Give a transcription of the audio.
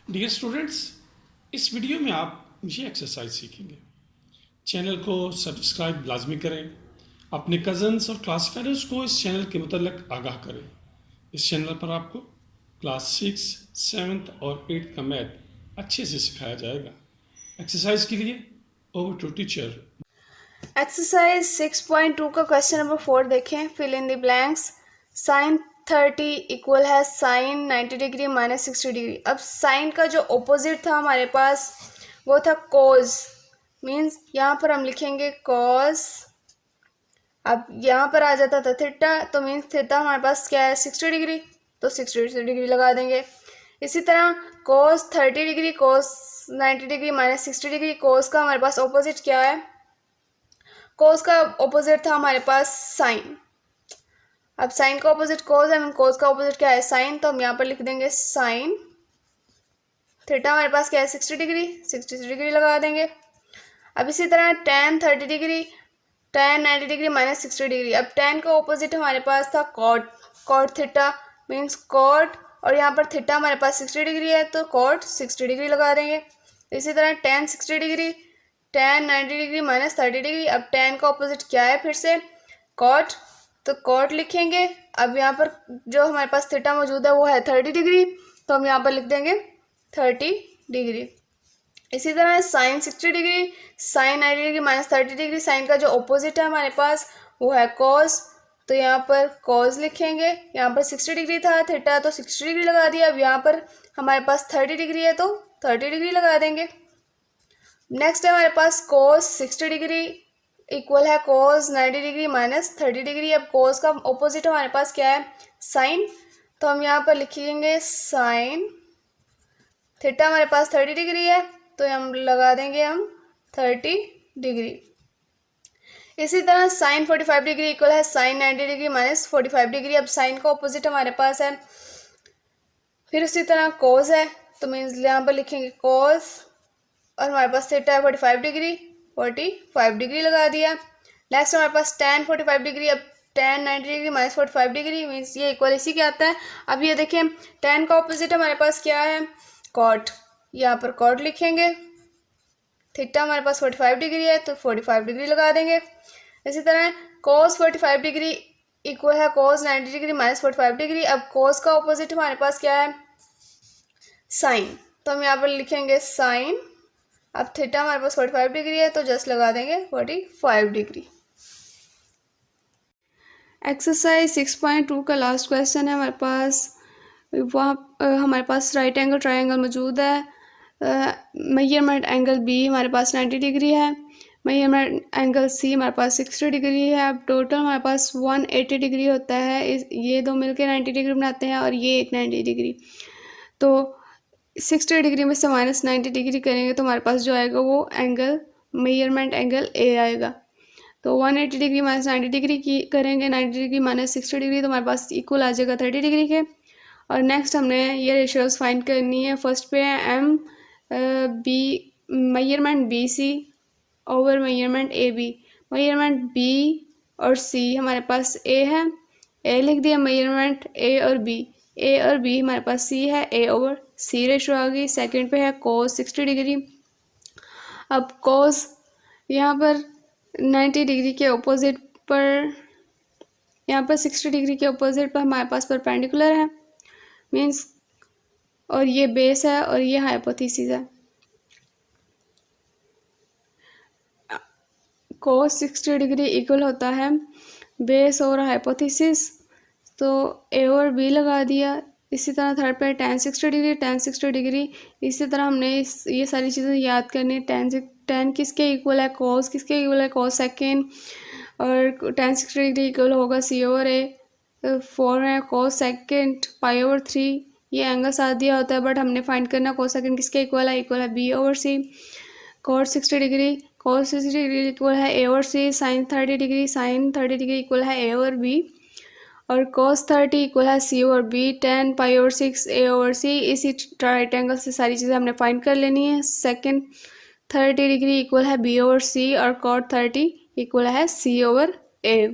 Dear students, इस video में आप ये एक्सरसाइज सीखेंगे। चैनल को सब्सक्राइब लाजमी करें, अपने कज़न्स और क्लास फेलोज़ को इस चैनल के मुतल्लिक आगाह करें। इस चैनल पर आपको क्लास 6, 7th और 8th का मैथ अच्छे से सिखाया जाएगा। एक्सरसाइज के लिए ओवर टू टीचर। एक्सरसाइज 6.2 का क्वेश्चन नंबर 4 देखें। Fill in the blanks. Sine 30 equal है साइन 90 डिग्री माइनस 60 डिग्री। अब साइन का जो ऑपोजिट था हमारे पास वो था कॉज, मीन्स यहाँ पर हम लिखेंगे कॉज। अब यहाँ पर आ जाता था थीटा, तो मीन्स थीटा हमारे पास क्या है 60 डिग्री, तो 60 डिग्री लगा देंगे। इसी तरह cos 30 degree cos 90 degree minus 60 degree. Cos का हमारे पास ऑपोजिट क्या है, कोस का ऑपोजिट था हमारे पास साइन। अब साइन का ऑपोजिट कोस है, कोस का ऑपोजिट क्या है साइन, तो हम यहाँ पर लिख देंगे साइन थीटा हमारे पास क्या है 60 डिग्री, 60 डिग्री लगा देंगे। अब इसी तरह tan 30 degree tan 90 degree minus 60 degree. अब टेन का ऑपोजिट हमारे पास था cot, cot theta means cot, और यहाँ पर थीटा हमारे पास 60 डिग्री है तो कॉट 60 डिग्री लगा देंगे। इसी तरह ten 60 degree tan 90 degree minus 30 degree. अब टेन का ऑपोजिट क्या है फिर से कॉट, तो कॉट लिखेंगे। अब यहाँ पर जो हमारे पास थीटा मौजूद है वो है 30 डिग्री, तो हम यहाँ पर लिख देंगे 30 डिग्री। इसी तरह sine 60 degree sine 90 degree minus 30 degree. Sine का जो ऑपोजिट है हमारे पास वो है कॉस, तो यहाँ पर कॉस लिखेंगे। यहाँ पर 60 डिग्री था थीटा, तो 60 डिग्री लगा दिया। अब यहाँ पर हमारे पास 30 डिग्री है तो 30 डिग्री लगा देंगे। नेक्स्ट है हमारे पास कोस 60 डिग्री इक्वल है कोस 90 डिग्री माइनस 30 डिग्री। अब कोस का ऑपोजिट हमारे पास क्या है साइन, तो हम यहाँ पर लिखेंगे साइन थीटा हमारे पास 30 डिग्री है तो हम लगा देंगे हम 30 डिग्री। इसी तरह साइन 45 डिग्री इक्वल है साइन 90 डिग्री माइनस 45 डिग्री। अब साइन का ऑपोजिट हमारे पास है, फिर उसी तरह कोस है तो मीन्स यहाँ पर लिखेंगे कोस, और हमारे पास थीटा है 45 डिग्री 45 डिग्री लगा दिया। नेक्स्ट हमारे पास टेन 45 डिग्री। अब ten 90 degree minus 45 degree means ये इक्वल इसी के आता है। अब ये देखिए टेन का ऑपोजिट हमारे पास क्या है कॉट, यहाँ पर कॉट लिखेंगे। थीटा हमारे पास 45 डिग्री है तो 45 डिग्री लगा देंगे। इसी तरह कोस 45 डिग्री इक्वल है कोस 90 डिग्री माइनस 45 डिग्री। अब कोस का ऑपोजिट हमारे पास क्या है साइन, तो हम यहाँ पर लिखेंगे साइन। अब थीटा हमारे पास 45 डिग्री है तो जस्ट लगा देंगे 45 डिग्री। एक्सरसाइज 6.2 का लास्ट क्वेश्चन है हमारे पास। वहाँ हमारे पास राइट एंगल ट्रायंगल मौजूद है। मेजरमेंट एंगल बी हमारे पास 90 डिग्री है, मेजरमेंट एंगल सी हमारे पास 60 डिग्री है। अब टोटल हमारे पास 180 डिग्री होता है। ये दो मिलकर 90 डिग्री बनाते हैं और ये एक 90 डिग्री, तो 60 डिग्री में से माइनस 90 डिग्री करेंगे तो हमारे पास जो आएगा वो एंगल मेजरमेंट एंगल ए आएगा। तो 180 डिग्री माइनस 90 डिग्री की करेंगे, 90 डिग्री माइनस 60 डिग्री, तो हमारे पास इक्वल आ जाएगा 30 डिग्री के। और नेक्स्ट हमने ये रेशियोज फाइंड करनी है। फर्स्ट पे है M B measurement B C over measurement A B. Measurement B और सी हमारे पास ए है, ए लिख दिया। मेजरमेंट ए और बी हमारे पास सी है, ए ओवर सी रेशो आ गई। सेकंड पे है कोस 60 डिग्री। अब कोस यहाँ पर 90 डिग्री के ऑपोजिट पर, यहाँ पर 60 डिग्री के ऑपोजिट पर हमारे पास परपेंडिकुलर है मीन्स, और ये बेस है और ये हाइपोथेसिस है। कोस 60 डिग्री इक्वल होता है बेस और हाइपोथेसिस, तो ए और बी लगा दिया। इसी तरह थर्ड पे टेन 60 डिग्री। इसी तरह हमने ये सारी चीज़ें याद करनी है। टेन किसके इक्वल है कोस किसके इक्वल है कोस सेकेंड, और टेन 60 डिग्री इक्वल होगा सी ओवर ए। 4 है कोस सेकेंड पाई ओवर 3। ये एंगल साथ दिया होता है बट हमने फाइंड करना कोस सेकेंड किसके इक्वल है बी ओवर सी। कोस 60 डिग्री इक्वल है ए ओवर सी। साइन 30 डिग्री इक्वल है ए ओवर बी, और cos 30 इक्वल है सी ओवर बी। 10 पाई ओवर 6 ए ओवर सी। इसी राइट एंगल से सारी चीज़ें हमने फाइंड कर लेनी है। सेकंड 30 डिग्री इक्वल है बी ओवर सी, और cot 30 इक्वल है सी ओवर ए।